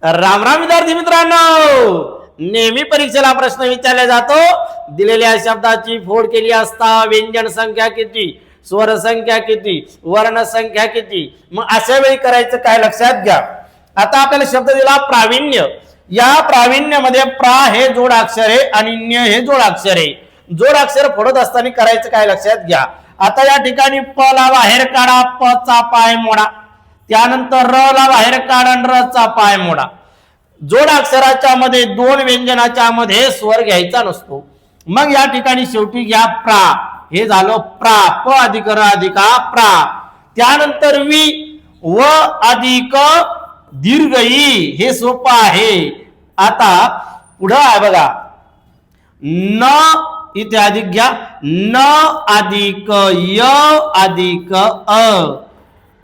राम राम विद्यार्थी मित्रांनो, नेहमी परीक्षेला प्रश्न विचारला जातो, दिलेल्या शब्दाची फोड केली असता व्यंजन संख्या किती, स्वर संख्या किती, वर्ण संख्या किती। मग अशा वेळी करायचं काय लक्षात घ्या। आता आपल्याला शब्द दिला प्रावीण्य, या प्रावीण्यमध्ये प्रा हे जोड अक्षर आहे आणि ण्य हे जोड अक्षर आहे। जोड अक्षर फोडत असताना करायचं काय लक्षात घ्या। आता या ठिकाणी प ला बाहेर काढा, प चा पाय मोडा, त्यानंतर र ला बाहेर काढा, र चा पाय मोडा। जोड अक्षराच्या मध्ये दोन व्यंजनाच्या मध्ये स्वर घ्यायचा नसतो। मग या ठिकाणी शेवटी घ्या प्रा, हे झालं प्रा, प अधिक र अधिक प्रा। त्यानंतर वि, व अधिक दीर्घ ई, हे सोपं आहे। आता पुढं आहे बघा, न इथे अधिक घ्या, न अधिक य अधिक अ।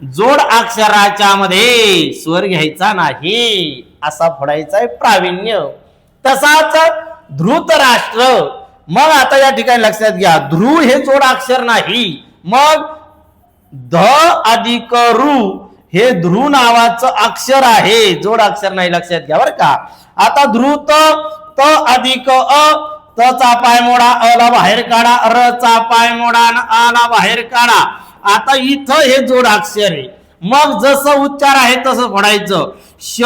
जोड अक्षराच्या मध्ये स्वर घ्यायचा नाही, असा फोडायचा आहे प्रावीण्य। तसाच धृतराष्ट्र, मग आता या ठिकाणी लक्षात घ्या, ध्रुव हे जोड अक्षर नाही, मग ध अधिक रु हे ध्रुव नावाचं अक्षर आहे, जोड अक्षर नाही, लक्षात घ्या बरं का। आता ध्रुत, त अधिक अ, त चा पाय मोडा, अ ला बाहेर काढा, र चा पाय मोडा, आ ला बाहेर काढा। आता इथं हे जोड अक्षर आहे, मग जसं उच्चार आहे तसं फोडायचं। श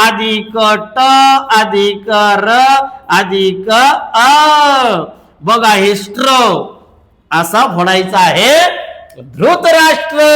अधिक ट अधिक र अधिक अ, बघा हे स्ट्र, असा फोडायचा आहे धृतराष्ट्र।